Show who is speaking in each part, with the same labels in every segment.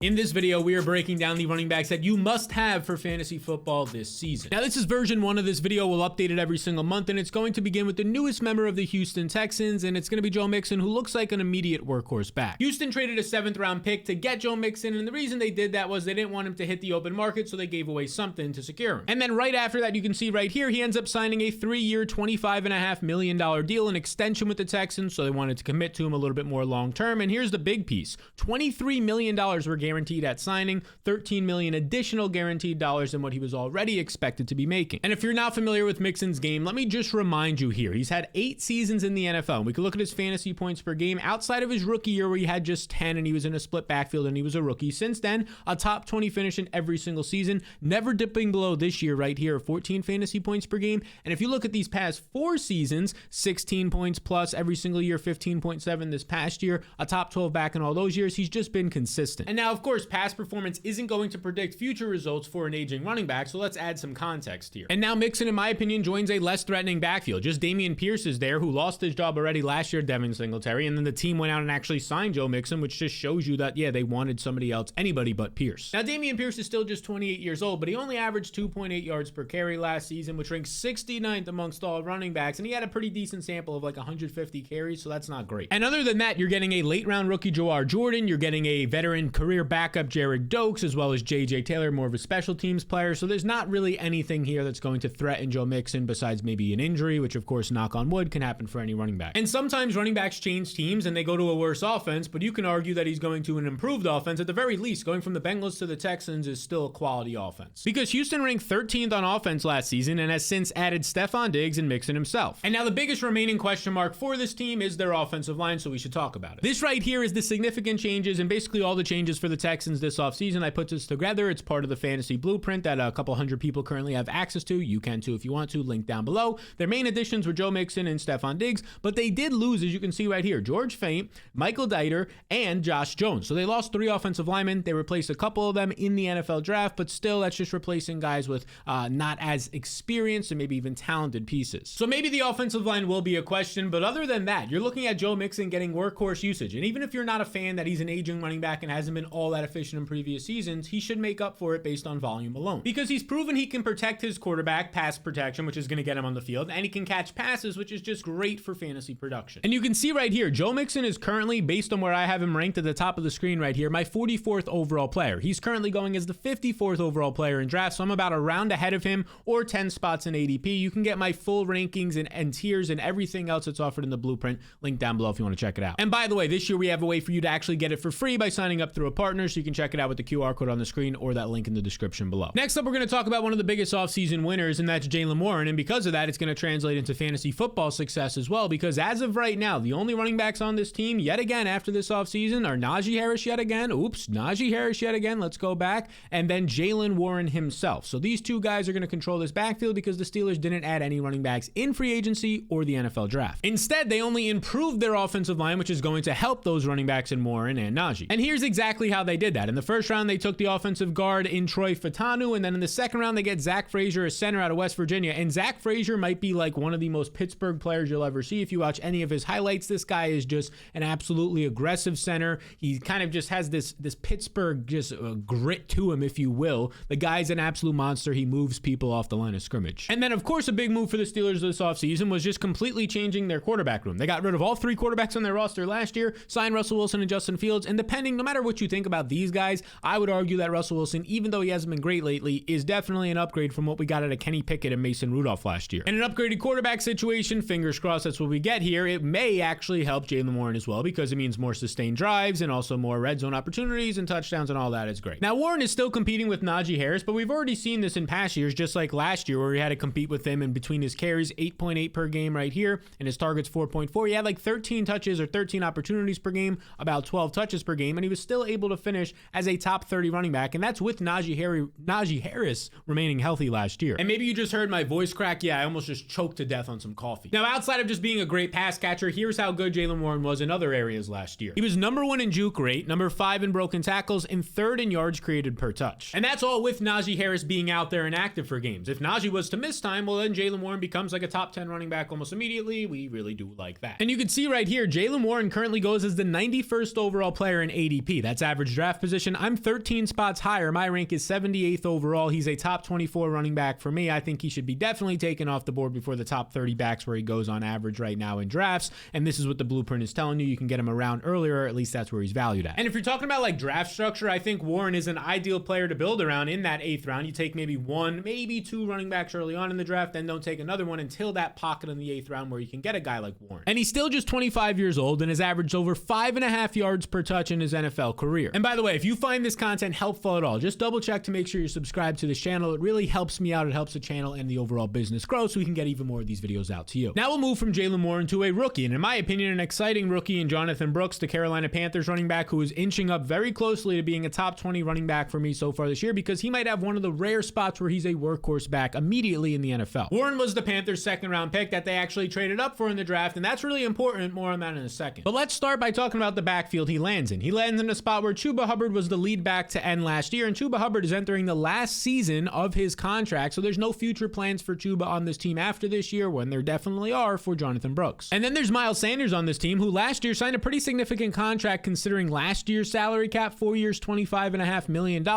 Speaker 1: In this video, we are breaking down the running backs that you must have for fantasy football this season. Now, this is version 1 of this video. We'll update it every single month, and it's going to begin with the newest member of the Houston Texans, and it's going to be Joe Mixon, who looks like an immediate workhorse back. Houston traded a 7th-round pick to get Joe Mixon, and the reason they did that was they didn't want him to hit the open market, so they gave away something to secure him. And then right after that, you can see right here, he ends up signing a 3-year, $25.5 million deal, an extension with the Texans, so they wanted to commit to him a little bit more long-term. And here's the big piece. $23 million were guaranteed at signing, $13 million additional guaranteed dollars than what he was already expected to be making. And if you're not familiar with Mixon's game, let me just remind you here. He's had 8 seasons in the NFL. And we can look at his fantasy points per game outside of his rookie year where he had just 10 and he was in a split backfield and he was a rookie. Since then, a top 20 finish in every single season, never dipping below this year right here, 14 fantasy points per game. And if you look at these past 4 seasons, 16 points plus every single year, 15.7 this past year, a top 12 back in all those years. He's just been consistent. And now, of course, past performance isn't going to predict future results for an aging running back, so let's add some context here. And now Mixon, in my opinion, joins a less threatening backfield. Just Dameon Pierce is there, who lost his job already last year, Devin Singletary, and then the team went out and actually signed Joe Mixon, which just shows you that, yeah, they wanted somebody else, anybody but Pierce. Now, Dameon Pierce is still just 28 years old, but he only averaged 2.8 yards per carry last season, which ranks 69th amongst all running backs, and he had a pretty decent sample of like 150 carries, so that's not great. And other than that, you're getting a late-round rookie Jawar Jordan, you're getting a veteran career backup Jared Dokes, as well as J.J. Taylor, more of a special teams player. So there's not really anything here that's going to threaten Joe Mixon besides maybe an injury, which of course, knock on wood, can happen for any running back. And sometimes running backs change teams and they go to a worse offense, but you can argue that he's going to an improved offense. At the very least, going from the Bengals to the Texans is still a quality offense. Because Houston ranked 13th on offense last season and has since added Stefon Diggs and Mixon himself. And now the biggest remaining question mark for this team is their offensive line, so we should talk about it. This right here is the significant changes and basically all the changes for the Texans this offseason. I put this together. It's part of the fantasy blueprint that a couple hundred people currently have access to. You can too if you want to. Link down below. Their main additions were Joe Mixon and Stefon Diggs, but they did lose, as you can see right here, George Fant, Michael Dieter, and Josh Jones. So they lost 3 offensive linemen. They replaced a couple of them in the NFL draft, but still that's just replacing guys with not as experienced and maybe even talented pieces. So maybe the offensive line will be a question, but other than that, you're looking at Joe Mixon getting workhorse usage. And even if you're not a fan that he's an aging running back and hasn't been all that efficient in previous seasons, he should make up for it based on volume alone. Because he's proven he can protect his quarterback, pass protection, which is going to get him on the field, and he can catch passes, which is just great for fantasy production. And you can see right here, Joe Mixon is currently, based on where I have him ranked at the top of the screen right here, my 44th overall player. He's currently going as the 54th overall player in draft, so I'm about a round ahead of him, or 10 spots in ADP. You can get my full rankings and tiers and everything else that's offered in the blueprint. Link down below if you want to check it out. And by the way, this year we have a way for you to actually get it for free by signing up through a partner, so you can check it out with the QR code on the screen or that link in the description below. Next up, we're going to talk about one of the biggest offseason winners, and that's Jaylen Warren. And because of that, it's going to translate into fantasy football success as well, because as of right now, the only running backs on this team yet again after this offseason are Najee Harris yet again. Najee Harris yet again. Let's go back. And then Jaylen Warren himself. So these 2 guys are going to control this backfield because the Steelers didn't add any running backs in free agency or the NFL draft. Instead, they only improved their offensive line, which is going to help those running backs in Warren and Najee. And here's exactly how they did that. In the first round, they took the offensive guard in Troy Fautanu, and then in the second round, they get Zach Frazier, a center out of West Virginia. And Zach Frazier might be like one of the most Pittsburgh players you'll ever see if you watch any of his highlights. This guy is just an absolutely aggressive center. He kind of just has this Pittsburgh just grit to him, if you will. The guy's an absolute monster. He moves people off the line of scrimmage. And then, of course, a big move for the Steelers this offseason was just completely changing their quarterback room. They got rid of all 3 quarterbacks on their roster last year, signed Russell Wilson and Justin Fields, and depending, no matter what you think about these guys, I would argue that Russell Wilson, even though he hasn't been great lately, is definitely an upgrade from what we got out of Kenny Pickett and Mason Rudolph last year. And an upgraded quarterback situation, fingers crossed that's what we get here, it may actually help Jaylen Warren as well, because it means more sustained drives and also more red zone opportunities and touchdowns and all that is great. Now, Warren is still competing with Najee Harris, but we've already seen this in past years, just like last year where he had to compete with him in between his carries, 8.8 per game right here, and his targets 4.4. He had like 13 touches or 13 opportunities per game, about 12 touches per game, and he was still able to finish as a top 30 running back, and that's with Najee Harris remaining healthy last year. And maybe you just heard my voice crack. Yeah, I almost just choked to death on some coffee. Now, outside of just being a great pass catcher, here's how good Jaylen Warren was in other areas last year. He was number 1 in juke rate, number 5 in broken tackles, and 3rd in yards created per touch. And that's all with Najee Harris being out there and active for games. If Najee was to miss time, well, then Jaylen Warren becomes like a top 10 running back almost immediately. We really do like that. And you can see right here, Jaylen Warren currently goes as the 91st overall player in ADP. That's average average draft position, I'm 13 spots higher. My rank is 78th overall. He's a top 24 running back for me. I think he should be definitely taken off the board before the top 30 backs where he goes on average right now in drafts. And this is what the blueprint is telling you. You can get him around earlier, or at least that's where he's valued at. And if you're talking about like draft structure, I think Warren is an ideal player to build around in that 8th round. You take maybe one, maybe two running backs early on in the draft, then don't take another one until that pocket in the 8th round where you can get a guy like Warren. And he's still just 25 years old and has averaged over 5.5 yards per touch in his NFL career. And by the way, if you find this content helpful at all, just double check to make sure you're subscribed to this channel. It really helps me out. It helps the channel and the overall business grow so we can get even more of these videos out to you. Now we'll move from Jaylen Warren to a rookie, and in my opinion, an exciting rookie in Jonathan Brooks, the Carolina Panthers running back, who is inching up very closely to being a top 20 running back for me so far this year, because he might have one of the rare spots where he's a workhorse back immediately in the NFL. Warren was the Panthers' 2nd round pick that they actually traded up for in the draft, and that's really important. More on that in a second. But let's start by talking about the backfield he lands in. He lands in a spot where Chuba Hubbard was the lead back to end last year, and Chuba Hubbard is entering the last season of his contract, so there's no future plans for Chuba on this team after this year, when there definitely are for Jonathan Brooks. And then there's Miles Sanders on this team, who last year signed a pretty significant contract considering last year's salary cap, 4 years, $25.5 million,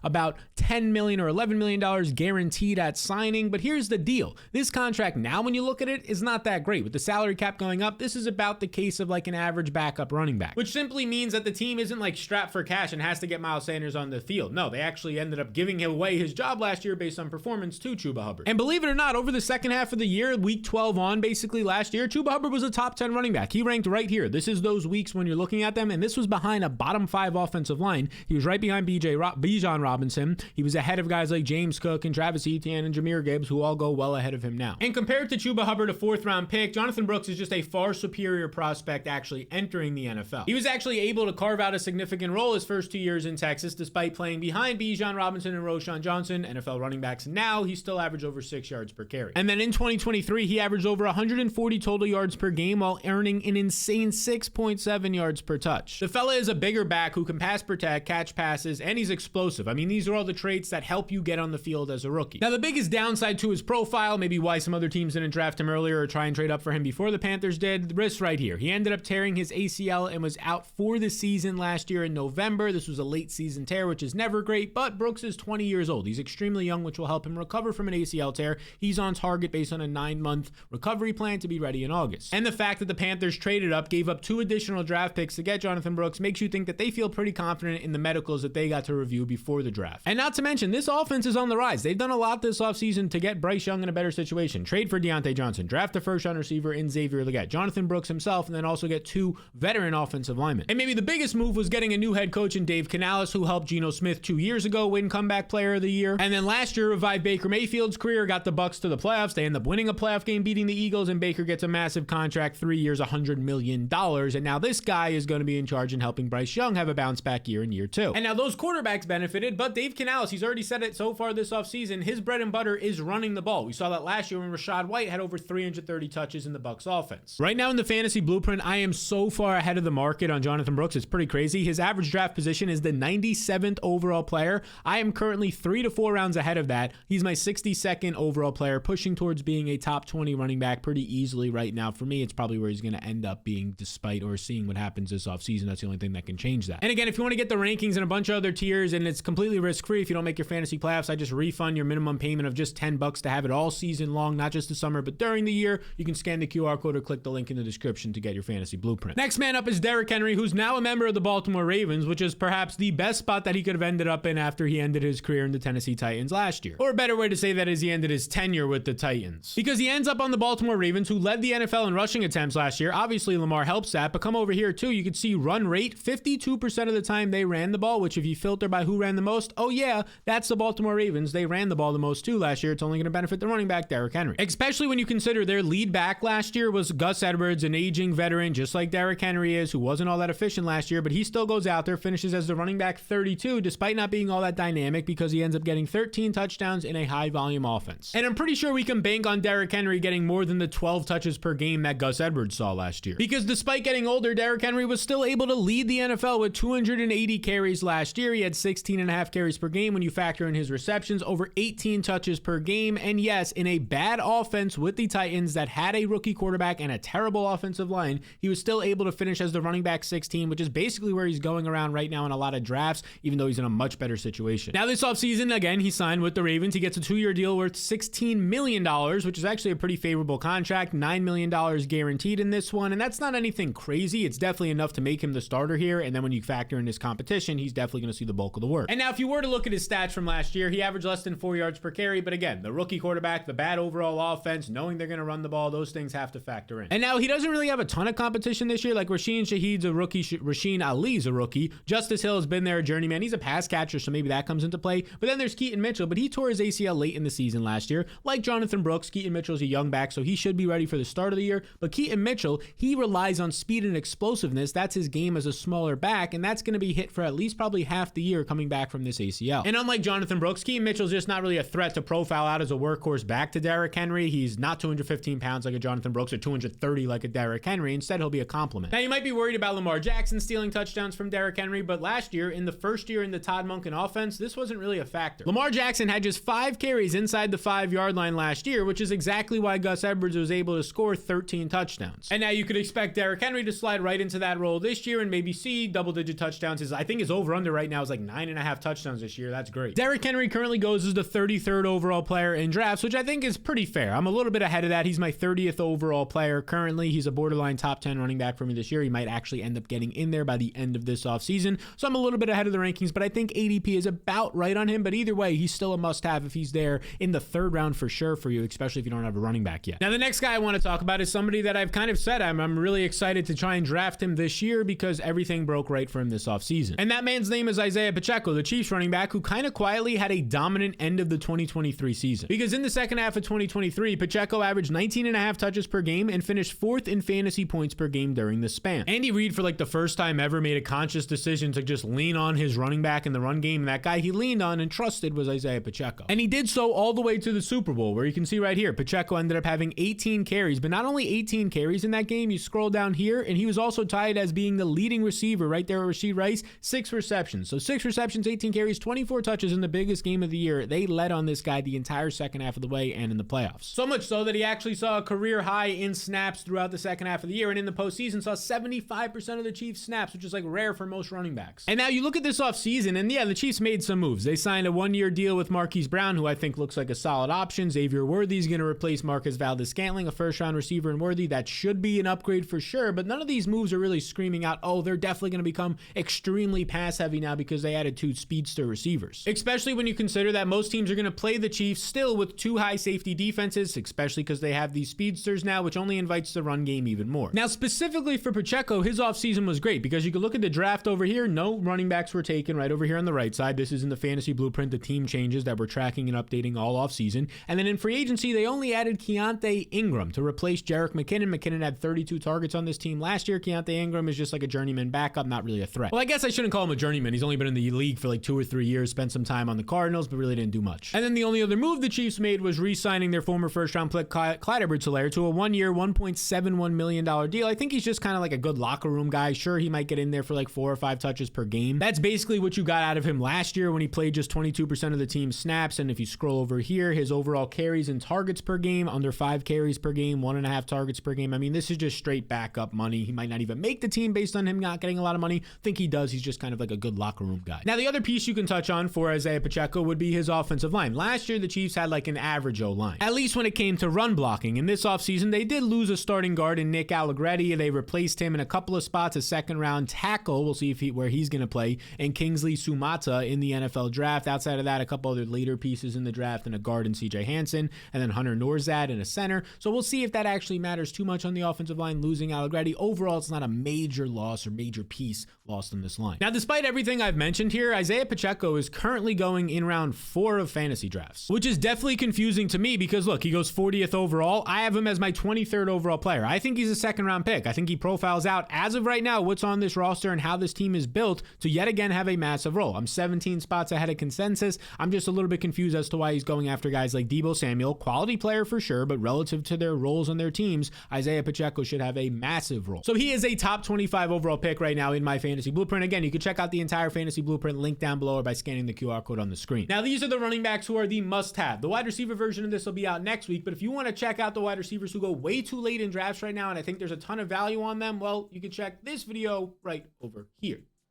Speaker 1: about $10 million or $11 million guaranteed at signing. But here's the deal. This contract now, when you look at it, is not that great. With the salary cap going up, this is about the case of like an average backup running back, which simply means that the team isn't like strapped for cash and has to get Miles Sanders on the field. No, they actually ended up giving away his job last year based on performance to Chuba Hubbard. And believe it or not, over the second half of the year, week 12 on basically last year, Chuba Hubbard was a top 10 running back. He ranked right here. This is those weeks when you're looking at them, and this was behind a bottom 5 offensive line. He was right behind Bijan Robinson. He was ahead of guys like James Cook and Travis Etienne and Jahmyr Gibbs, who all go well ahead of him now. And compared to Chuba Hubbard, a 4th round pick, Jonathan Brooks is just a far superior prospect actually entering the NFL. He was actually able to carve out a significant role his first 2 years in Texas, despite playing behind Bijan Robinson and Roschon Johnson, NFL running backs. Now he still averaged over 6 yards per carry. And then in 2023, he averaged over 140 total yards per game while earning an insane 6.7 yards per touch. The fella is a bigger back who can pass protect, catch passes, and he's explosive. I mean, these are all the traits that help you get on the field as a rookie. Now, the biggest downside to his profile, maybe why some other teams didn't draft him earlier or try and trade up for him before the Panthers did, the risk right here. He ended up tearing his ACL and was out for the season last year in November. This was a late season tear, which is never great, but Brooks is 20 years old. He's extremely young, which will help him recover from an ACL tear. He's on target based on a 9-month recovery plan to be ready in August. And the fact that the Panthers traded up, gave up 2 additional draft picks to get Jonathan Brooks, makes you think that they feel pretty confident in the medicals that they got to review before the draft. And not to mention, this offense is on the rise. They've done a lot this offseason to get Bryce Young in a better situation. Trade for Deontay Johnson, draft a first-round receiver in Xavier Legette, Jonathan Brooks himself, and then also get 2 veteran offensive linemen. And maybe the biggest move was getting a new head coach in Dave Canales, who helped Geno Smith 2 years ago win Comeback Player of the Year. And then last year revived Baker Mayfield's career, got the Bucs to the playoffs. They end up winning a playoff game, beating the Eagles, and Baker gets a massive contract, 3 years, $100 million. And now this guy is going to be in charge and helping Bryce Young have a bounce back year in year 2. And now those quarterbacks benefited, but Dave Canales, he's already said it so far this offseason, his bread and butter is running the ball. We saw that last year when Rachaad White had over 330 touches in the Bucs offense. Right now in the fantasy blueprint, I am so far ahead of the market on Jonathan Brooks. It's pretty crazy. His average draft position is the 97th overall player. I am currently 3 to 4 rounds ahead of that. He's my 62nd overall player, pushing towards being a top 20 running back pretty easily right now. For me, it's probably where he's going to end up being, despite or seeing what happens this offseason. That's the only thing that can change that. And again, if you want to get the rankings and a bunch of other tiers, and it's completely risk-free if you don't make your fantasy playoffs, I just refund your minimum payment of just $10 to have it all season long, not just the summer, but during the year. You can scan the QR code or click the link in the description to get your fantasy blueprint. Next man up is Derrick Henry, who's now a member of the Baltimore Ravens, which is perhaps the best spot that he could have ended up in after he ended his career in the Tennessee Titans last year. Or a better way to say that is he ended his tenure with the Titans. Because he ends up on the Baltimore Ravens, who led the NFL in rushing attempts last year. Obviously, Lamar helps that, but come over here too, you could see run rate, 52% of the time they ran the ball, which if you filter by who ran the most, oh yeah, that's the Baltimore Ravens. They ran the ball the most too last year. It's only going to benefit the running back, Derrick Henry. Especially when you consider their lead back last year was Gus Edwards, an aging veteran, just like Derrick Henry is, who wasn't all that efficient last year, but he still goes out there, finishes as the running back 32, despite not being all that dynamic, because he ends up getting 13 touchdowns in a high volume offense. And I'm pretty sure we can bank on Derrick Henry getting more than the 12 touches per game that Gus Edwards saw last year. Because despite getting older, Derrick Henry was still able to lead the NFL with 280 carries last year. He had 16.5 carries per game when you factor in his receptions, over 18 touches per game. And yes, in a bad offense with the Titans that had a rookie quarterback and a terrible offensive line, he was still able to finish as the running back 16, which is basically where he's going around around right now in a lot of drafts, even though he's in a much better situation. Now this offseason, again, he signed with the Ravens. He gets a 2-year deal worth $16 million, which is actually a pretty favorable contract. $9 million guaranteed in this one, and that's not anything crazy. It's definitely enough to make him the starter here, and then when you factor in his competition, he's definitely going to see the bulk of the work. And now if you were to look at his stats from last year, he averaged less than 4 yards per carry, but again, the rookie quarterback, the bad overall offense, knowing they're going to run the ball, those things have to factor in. And now he doesn't really have a ton of competition this year. Like Rasheen Shaheed's a rookie, Rasheen Ali's a rookie. Justice Hill has been there, a journeyman. He's a pass catcher, so maybe that comes into play. But then there's Keaton Mitchell, but he tore his ACL late in the season last year. Like Jonathan Brooks, Keaton Mitchell's a young back, so he should be ready for the start of the year. But Keaton Mitchell, he relies on speed and explosiveness. That's his game as a smaller back, and that's going to be hit for at least probably half the year coming back from this ACL. And unlike Jonathan Brooks, Keaton Mitchell's just not really a threat to profile out as a workhorse back to Derrick Henry. He's not 215 pounds like a Jonathan Brooks or 230 like a Derrick Henry. Instead, he'll be a compliment. Now, you might be worried about Lamar Jackson stealing touchdowns from Derrick Henry, but last year, in the first year in the Todd Monken offense, this wasn't really a factor. Lamar Jackson had just 5 carries inside the 5-yard line last year, which is exactly why Gus Edwards was able to score 13 touchdowns. And now you could expect Derrick Henry to slide right into that role this year and maybe see double-digit touchdowns. I think his over-under right now is like 9.5 touchdowns this year. That's great. Derrick Henry currently goes as the 33rd overall player in drafts, which I think is pretty fair. I'm a little bit ahead of that. He's my 30th overall player currently. He's a borderline top 10 running back for me this year. He might actually end up getting in there by the end of this offseason. So I'm a little bit ahead of the rankings, but I think ADP is about right on him. But either way, he's still a must-have if he's there in the 3rd round for sure for you, especially if you don't have a running back yet. Now, the next guy I want to talk about is somebody that I've kind of said I'm really excited to try and draft him this year because everything broke right for him this offseason. And that man's name is Isaiah Pacheco, the Chiefs running back who kind of quietly had a dominant end of the 2023 season. Because in the second half of 2023, Pacheco averaged 19.5 touches per game and finished 4th in fantasy points per game during the span. Andy Reid, for like the first time ever, made a conscious decision to just lean on his running back in the run game. And that guy he leaned on and trusted was Isaiah Pacheco. And he did so all the way to the Super Bowl, where you can see right here, Pacheco ended up having 18 carries, but not only 18 carries in that game, you scroll down here, and he was also tied as being the leading receiver right there with Rashee Rice, 6 receptions. So 6 receptions, 18 carries, 24 touches in the biggest game of the year. They led on this guy the entire second half of the way and in the playoffs. So much so that he actually saw a career high in snaps throughout the second half of the year, and in the postseason saw 75% of the Chiefs snaps, which is like rare for most running backs. And now you look at this offseason, and yeah, the Chiefs made some moves. They signed a 1-year deal with Marquise Brown, who I think looks like a solid option. Xavier Worthy's going to replace Marcus Valdes-Scantling, a first-round receiver in Worthy. That should be an upgrade for sure, but none of these moves are really screaming out, oh, they're definitely going to become extremely pass-heavy now because they added 2 speedster receivers. Especially when you consider that most teams are going to play the Chiefs still with 2 high safety defenses, especially because they have these speedsters now, which only invites the run game even more. Now, specifically for Pacheco, his offseason was great because you could look at the draft over here. No running backs were taken right over here on the right side. This is in the fantasy blueprint, the team changes that we're tracking and updating all offseason. And then in free agency, they only added Keontae Ingram to replace Jerick McKinnon. McKinnon had 32 targets on this team last year. Keontae Ingram is just like a journeyman backup, not really a threat. Well, I guess I shouldn't call him a journeyman. He's only been in the league for like 2 or 3 years, spent some time on the Cardinals, but really didn't do much. And then the only other move the Chiefs made was re-signing their former first-round pick Clyde Edwards-Helaire to a 1-year, $1.71 million deal. I think he's just kind of like a good locker room guy. Sure, he might get in there for like 4 or 5 touches per game. That's basically what you got out of him last year when he played just 22% of the team's snaps. And if you scroll over here, his overall carries and targets per game, under 5 carries per game, 1.5 targets per game. I mean, this is just straight backup money. He might not even make the team based on him not getting a lot of money. I think he does. He's just kind of like a good locker room guy. Now, the other piece you can touch on for Isaiah Pacheco would be his offensive line. Last year, the Chiefs had like an average O-line, at least when it came to run blocking. In this offseason, they did lose a starting guard in Nick Allegretti. They replaced him in a couple of spots, a second-round tackle. We'll see where he's going to play, and Kingsley Sumata in the NFL draft. Outside of that, a couple other later pieces in the draft, and a guard in CJ Hansen, and then Hunter Norzad in a center. So we'll see if that actually matters too much on the offensive line, losing Allegretti. Overall, it's not a major loss or major piece lost in this line. Now, despite everything I've mentioned here, Isaiah Pacheco is currently going in round 4 of fantasy drafts, which is definitely confusing to me because, look, he goes 40th overall. I have him as my 23rd overall player. I think he's a second-round pick. I think he profiles out, as of right now, what's on this roster and how this team is built to yet again have a massive role. I'm 17 spots ahead of consensus. I'm just a little bit confused as to why he's going after guys like Deebo Samuel, quality player for sure, but relative to their roles on their teams, Isaiah Pacheco should have a massive role. So he is a top 25 overall pick right now in my fantasy blueprint. Again, you can check out the entire fantasy blueprint link down below or by scanning the QR code on the screen. Now, these are the running backs who are the must-have. The wide receiver version of this will be out next week, but if you want to check out the wide receivers who go way too late in drafts right now, and I think there's a ton of value on them, well, you can check this video right over here.